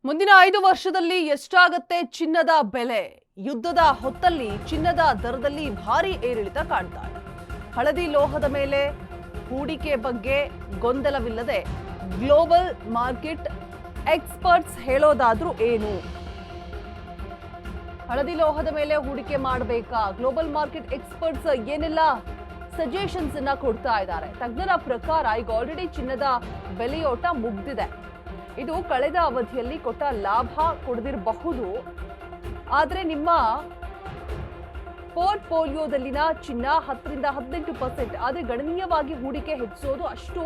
ಮುಂದಿನ 5 ವರ್ಷದಲ್ಲಿ ಎಷ್ಟಾಗುತ್ತೆ ಚಿನ್ನದ ಬೆಲೆ? ಯುದ್ಧದ ಹೊತ್ತಲ್ಲಿ ಚಿನ್ನದ ದರದಲ್ಲಿ ಭಾರಿ ಏರಿಳಿತ ಕಾಣ್ತಾ ಇದೆ. ಹಳದಿ ಲೋಹದ ಮೇಲೆ ಹೂಡಿಕೆ ಬಗ್ಗೆ ಗೊಂದಲವಿಲ್ಲದೆ ಗ್ಲೋಬಲ್ ಮಾರ್ಕೆಟ್ ಎಕ್ಸ್ಪರ್ಟ್ಸ್ ಹೇಳೋದಾದ್ರೂ ಏನು? ಹಳದಿ ಲೋಹದ ಮೇಲೆ ಹೂಡಿಕೆ ಮಾಡಬೇಕಾ? ಗ್ಲೋಬಲ್ ಮಾರ್ಕೆಟ್ ಎಕ್ಸ್ಪರ್ಟ್ಸ್ ಏನೆಲ್ಲ ಸಜೆಷನ್ಸ್ ಅನ್ನ ಕೊಡ್ತಾ ಇದ್ದಾರೆ? ತಜ್ಞರ ಪ್ರಕಾರ ಈಗ ಆಲ್ರೆಡಿ ಚಿನ್ನದ ಬೆಲೆಯೋಟ ಮುಗ್ದಿದೆ. ಇದು ಕಳೆದ ಅವಧಿಯಲ್ಲಿ ಕೊಟ್ಟ ಲಾಭ ಕೊಡದಿರಬಹುದು, ಆದರೆ ನಿಮ್ಮ ಪೋರ್ಟ್ಫೋಲಿಯೋದಲ್ಲಿನ ಚಿನ್ನ 10ರಿಂದ 18%, ಆದರೆ ಗಣನೀಯವಾಗಿ ಹೂಡಿಕೆ ಹೆಚ್ಚಿಸೋದು ಅಷ್ಟು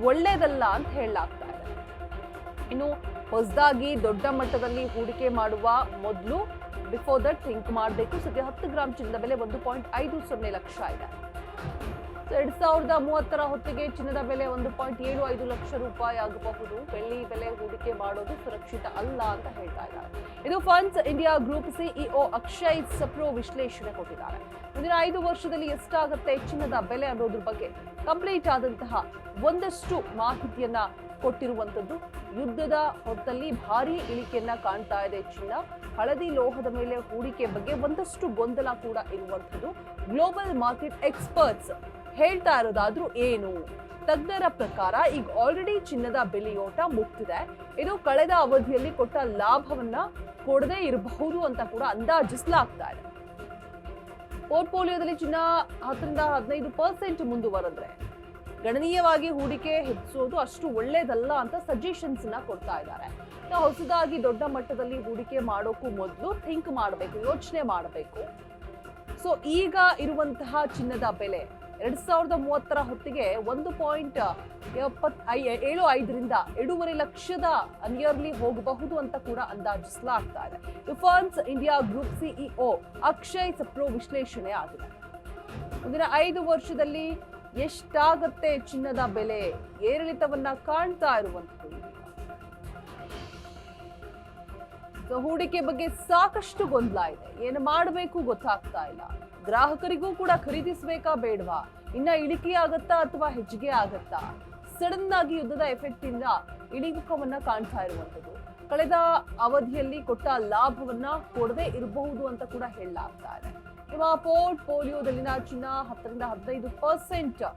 ಒಳ್ಳೆಯದಲ್ಲ ಅಂತ ಹೇಳಲಾಗ್ತಾ ಇದೆ. ಇನ್ನು ಹೊಸದಾಗಿ ದೊಡ್ಡ ಮಟ್ಟದಲ್ಲಿ ಹೂಡಿಕೆ ಮಾಡುವ ಮೊದಲು ಬಿಫೋರ್ ದಟ್ ಥಿಂಕ್ ಮಾಡಬೇಕು. ಸದ್ಯ 10 ಗ್ರಾಂ ಚಿನ್ನದ ಬೆಲೆ 1.50 ಲಕ್ಷ ಇದೆ. 2030 ಹೊತ್ತಿಗೆ ಚಿನ್ನದ ಬೆಲೆ 1.75 ಲಕ್ಷ ರೂಪಾಯಿ ಆಗಬಹುದು. ಬೆಳ್ಳಿ ಬೆಲೆ ಹೂಡಿಕೆ ಮಾಡೋದು ಸುರಕ್ಷಿತ ಅಲ್ಲ ಅಂತ ಹೇಳ್ತಾ ಇದ್ದಾರೆ. ಇದು funds India group CEO Akshay Sapro ವಿಶ್ಲೇಷಣೆ ಕೊಟ್ಟಿದ್ದಾರೆ. ಮುಂದಿನ 5 ವರ್ಷದಲ್ಲಿ ಎಷ್ಟಾಗುತ್ತೆ ಚಿನ್ನದ ಬೆಲೆ ಅನ್ನೋದ್ರ ಬಗ್ಗೆ ಕಂಪ್ಲೀಟ್ ಆದಂತಹ ಒಂದಷ್ಟು ಮಾಹಿತಿಯನ್ನ ಕೊಟ್ಟಿರುವಂತದ್ದು. ಯುದ್ಧದ ಹೊತ್ತಲ್ಲಿ ಭಾರಿ ಇಳಿಕೆಯನ್ನ ಕಾಣ್ತಾ ಇದೆ ಚಿನ್ನ. ಹಳದಿ ಲೋಹದ ಮೇಲೆ ಹೂಡಿಕೆ ಬಗ್ಗೆ ಒಂದಷ್ಟು ಗೊಂದಲ ಕೂಡ ಇರುವಂತದ್ದು. ಗ್ಲೋಬಲ್ ಮಾರ್ಕೆಟ್ ಎಕ್ಸ್ಪರ್ಟ್ಸ್ ಹೇಳ್ತಾ ಇರೋದಾದ್ರೂ ಏನು? ತಜ್ಞರ ಪ್ರಕಾರ ಈಗ ಆಲ್ರೆಡಿ ಚಿನ್ನದ ಬೆಲೆಯೋಟ ಮುಗ್ದಿದೆ. ಇದು ಕಳೆದ ಅವಧಿಯಲ್ಲಿ ಕೊಟ್ಟ ಲಾಭವನ್ನ ಕೊಡದೇ ಇರಬಹುದು ಅಂತ ಕೂಡ ಅಂದಾಜಿಸಲಾಗ್ತಾ ಇದೆ. ಪೋರ್ಟ್ಫೋಲಿಯೋದಲ್ಲಿ ಚಿನ್ನ 10ರಿಂದ 15% ಮುಂದುವರೆದ್ರೆ ಗಣನೀಯವಾಗಿ ಹೂಡಿಕೆ ಹೆಚ್ಚಿಸೋದು ಅಷ್ಟು ಒಳ್ಳೇದಲ್ಲ ಅಂತ ಸಜೆಷನ್ಸ್ ನ ಕೊಡ್ತಾ ಇದ್ದಾರೆ. ಹೊಸದಾಗಿ ದೊಡ್ಡ ಮಟ್ಟದಲ್ಲಿ ಹೂಡಿಕೆ ಮಾಡೋಕ್ಕೂ ಮೊದಲು ಥಿಂಕ್ ಮಾಡಬೇಕು, ಯೋಚನೆ ಮಾಡಬೇಕು. ಸೊ ಈಗ ಇರುವಂತಹ ಚಿನ್ನದ ಬೆಲೆ 2030 ಹೊತ್ತಿಗೆ 1.75ರಿಂದ 2.5 ಲಕ್ಷದ ನಿಯರ್ಲಿ ಹೋಗಬಹುದು ಅಂತ ಕೂಡ ಅಂದಾಜಿಸಲಾಗ್ತಾ ಇದೆ. Funds India group CEO Akshay Sapro ವಿಶ್ಲೇಷಣೆ ಆಗಿದೆ. ಮುಂದಿನ 5 ವರ್ಷದಲ್ಲಿ ಎಷ್ಟಾಗುತ್ತೆ ಚಿನ್ನದ ಬೆಲೆ? ಏರಿಳಿತವನ್ನ ಕಾಣ್ತಾ ಇರುವಂತದ್ದು. ಹೂಡಿಕೆ ಬಗ್ಗೆ ಸಾಕಷ್ಟು ಗೊಂದಲ ಇದೆ. ಏನು ಮಾಡಬೇಕು ಗೊತ್ತಾಗ್ತಾ ಇಲ್ಲ. ಗ್ರಾಹಕರಿಗೂ ಕೂಡ ಖರೀದಿಸಬೇಕಾ ಬೇಡವಾ? ಇನ್ನ ಇಳಿಕೆ ಆಗತ್ತಾ ಅಥವಾ ಹೆಚ್ಚಿಗೆ ಆಗತ್ತಾ? ಸಡನ್ ಆಗಿ ಯುದ್ಧದ ಎಫೆಕ್ಟ್ ಇಂದ ಇಳಿಮುಖವನ್ನ ಕಾಣ್ತಾ ಇರುವಂತದ್ದು. ಕಳೆದ ಅವಧಿಯಲ್ಲಿ ಕೊಟ್ಟ ಲಾಭವನ್ನ ಕೊಡದೇ ಇರಬಹುದು ಅಂತ ಕೂಡ ಹೇಳಲಾಗ್ತಾ ಇದೆ. ನಿಮ್ಮ ಪೋರ್ಟ್ಫೋಲಿಯೋದಲ್ಲಿನ ಚಿನ್ನ 10ರಿಂದ 15%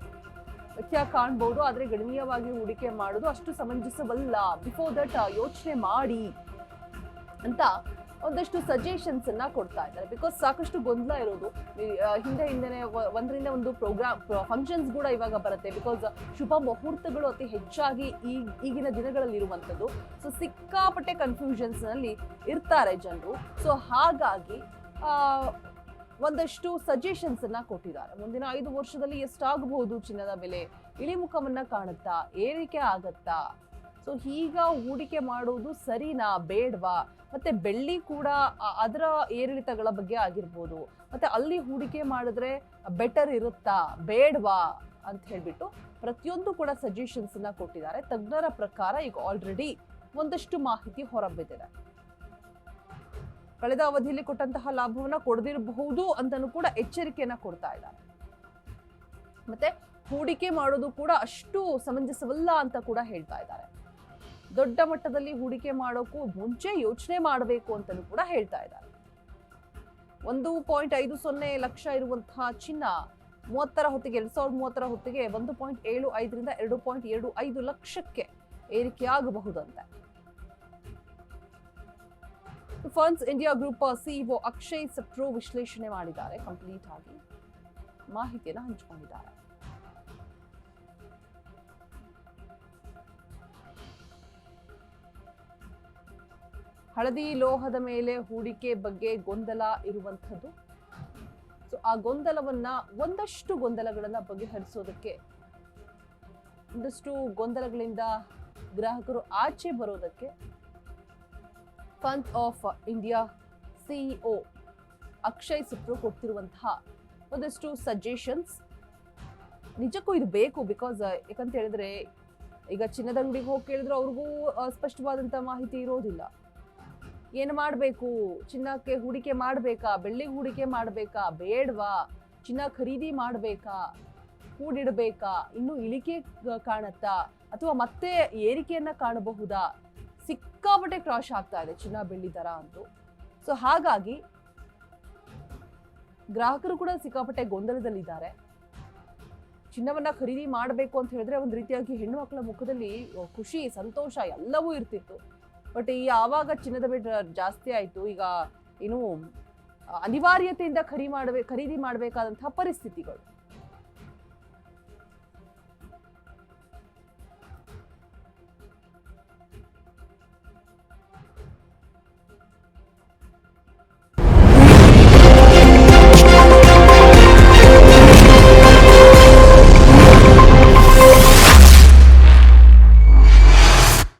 ವ್ಯತ್ಯಾಸ ಕಾಣಬಹುದು, ಆದ್ರೆ ಗಣನೀಯವಾಗಿ ಹೂಡಿಕೆ ಮಾಡೋದು ಅಷ್ಟು ಸಮಂಜಸವಲ್ಲ. ಬಿಫೋರ್ ದಟ್ ಯೋಚನೆ ಮಾಡಿ ಅಂತ ಒಂದಷ್ಟು ಸಜೆಷನ್ಸ್ ಅನ್ನ ಕೊಡ್ತಾ ಇದ್ದಾರೆ. ಬಿಕಾಸ್ ಸಾಕಷ್ಟು ಗೊಂದಲ ಇರೋದು. ಹಿಂದೆನೆ ಒಂದರಿಂದ ಒಂದು ಪ್ರೋಗ್ರಾಮ್ ಫಂಕ್ಷನ್ಸ್ ಕೂಡ ಇವಾಗ ಬರುತ್ತೆ. ಬಿಕಾಸ್ ಶುಭ ಮುಹೂರ್ತಗಳು ಅತಿ ಹೆಚ್ಚಾಗಿ ಈಗಿನ ದಿನಗಳಲ್ಲಿ ಇರುವಂತದ್ದು. ಸೊ ಸಿಕ್ಕಾಪಟ್ಟೆ ಕನ್ಫ್ಯೂಷನ್ಸ್ ನಲ್ಲಿ ಇರ್ತಾರೆ ಜನರು. ಸೊ ಹಾಗಾಗಿ ಒಂದಷ್ಟು ಸಜೆಷನ್ಸ್ ಅನ್ನ ಕೊಟ್ಟಿದ್ದಾರೆ. ಮುಂದಿನ 5 ವರ್ಷದಲ್ಲಿ ಎಷ್ಟಾಗಬಹುದು ಚಿನ್ನದ ಬೆಲೆ? ಇಳಿಮುಖವನ್ನ ಕಾಣುತ್ತಾ? ಏರಿಕೆ ಆಗತ್ತಾ? ಸೊ ಈಗ ಹೂಡಿಕೆ ಮಾಡೋದು ಸರಿನಾ ಬೇಡವಾ? ಮತ್ತೆ ಬೆಳ್ಳಿ ಕೂಡ ಅದರ ಏರಿಳಿತಗಳ ಬಗ್ಗೆ ಆಗಿರ್ಬೋದು, ಮತ್ತೆ ಅಲ್ಲಿ ಹೂಡಿಕೆ ಮಾಡಿದ್ರೆ ಬೆಟರ್ ಇರುತ್ತಾ ಬೇಡವಾ ಅಂತ ಹೇಳ್ಬಿಟ್ಟು ಪ್ರತಿಯೊಂದು ಕೂಡ ಸಜೆಷನ್ಸ್ ಅನ್ನ ಕೊಟ್ಟಿದ್ದಾರೆ. ತಜ್ಞರ ಪ್ರಕಾರ ಈಗ ಆಲ್ರೆಡಿ ಒಂದಷ್ಟು ಮಾಹಿತಿ ಹೊರಬಿದ್ದಿದೆ. ಕಳೆದ ಅವಧಿಯಲ್ಲಿ ಕೊಟ್ಟಂತಹ ಲಾಭವನ್ನ ಕೊಡದಿರಬಹುದು ಅಂತಲೂ ಕೂಡ ಎಚ್ಚರಿಕೆಯನ್ನ ಕೊಡ್ತಾ ಇದ್ದಾರೆ. ಮತ್ತೆ ಹೂಡಿಕೆ ಮಾಡೋದು ಕೂಡ ಅಷ್ಟು ಸಮಂಜಸವಲ್ಲ ಅಂತ ಕೂಡ ಹೇಳ್ತಾ ಇದ್ದಾರೆ. ದೊಡ್ಡ ಮಟ್ಟದಲ್ಲಿ ಹೂಡಿಕೆ ಮಾಡೋಕ್ಕೂ ಮುಂಚೆ ಯೋಚನೆ ಮಾಡಬೇಕು ಅಂತಲೂ ಕೂಡ ಹೇಳ್ತಾ ಇದ್ದಾರೆ. 1.50 ಲಕ್ಷ ಇರುವಂತಹ ಚಿನ್ನ 2030 ಹೊತ್ತಿಗೆ 1.75ರಿಂದ 2.25 ಲಕ್ಷಕ್ಕೆ ಏರಿಕೆಯಾಗಬಹುದಂತೆ. Funds India group CEO Akshay Sapro ವಿಶ್ಲೇಷಣೆ ಮಾಡಿದ್ದಾರೆ. ಕಂಪ್ಲೀಟ್ ಆಗಿ ಮಾಹಿತಿಯನ್ನು ಹಂಚಿಕೊಂಡಿದ್ದಾರೆ. ಹಳದಿ ಲೋಹದ ಮೇಲೆ ಹೂಡಿಕೆ ಬಗ್ಗೆ ಗೊಂದಲ ಇರುವಂಥದ್ದು. ಸೊ ಆ ಗೊಂದಲವನ್ನ ಒಂದಷ್ಟು ಗೊಂದಲಗಳನ್ನ ಬಗೆಹರಿಸೋದಕ್ಕೆ, ಒಂದಷ್ಟು ಗೊಂದಲಗಳಿಂದ ಗ್ರಾಹಕರು ಆಚೆ ಬರೋದಕ್ಕೆ funds of India CEO Akshay Sapro ಕೊಡ್ತಿರುವಂತಹ ಒಂದಷ್ಟು ಸಜೆಷನ್ಸ್ ನಿಜಕ್ಕೂ ಇದು ಬೇಕು. ಬಿಕಾಸ್ ಯಾಕಂತ ಹೇಳಿದ್ರೆ ಈಗ ಚಿನ್ನದ ಅಂಗಡಿಗೆ ಹೋಗಿ ಕೇಳಿದ್ರೆ ಅವ್ರಿಗೂ ಸ್ಪಷ್ಟವಾದಂತಹ ಮಾಹಿತಿ ಇರೋದಿಲ್ಲ. ಏನು ಮಾಡಬೇಕು? ಚಿನ್ನಕ್ಕೆ ಹೂಡಿಕೆ ಮಾಡಬೇಕಾ? ಬೆಳ್ಳಿಗೆ ಹೂಡಿಕೆ ಮಾಡಬೇಕಾ ಬೇಡವಾ? ಚಿನ್ನ ಖರೀದಿ ಮಾಡಬೇಕಾ? ಕೂಡಿಡಬೇಕಾ? ಇನ್ನು ಇಳಿಕೆ ಕಾಣುತ್ತಾ ಅಥವಾ ಮತ್ತೆ ಏರಿಕೆಯನ್ನ ಕಾಣಬಹುದಾ? ಸಿಕ್ಕಾಪಟ್ಟೆ ಕ್ರಾಶ್ ಆಗ್ತಾ ಇದೆ ಚಿನ್ನ ಬೆಳ್ಳಿ ದರ ಅಂತೂ. ಸೊ ಹಾಗಾಗಿ ಗ್ರಾಹಕರು ಕೂಡ ಸಿಕ್ಕಾಪಟ್ಟೆ ಗೊಂದಲದಲ್ಲಿದ್ದಾರೆ. ಚಿನ್ನವನ್ನ ಖರೀದಿ ಮಾಡಬೇಕು ಅಂತ ಹೇಳಿದ್ರೆ ಒಂದು ರೀತಿಯಾಗಿ ಹೆಣ್ಣು ಮಕ್ಕಳ ಮುಖದಲ್ಲಿ ಖುಷಿ, ಸಂತೋಷ ಎಲ್ಲವೂ ಇರ್ತಿತ್ತು. ಬಟ್ ಈ ಆವಾಗ ಚಿನ್ನದ ಬೆಲೆ ಜಾಸ್ತಿ ಆಯ್ತು. ಈಗ ಏನು ಅನಿವಾರ್ಯತೆಯಿಂದ ಖರೀದಿ ಮಾಡಬೇಕಾದಂತಹ ಪರಿಸ್ಥಿತಿಗಳು.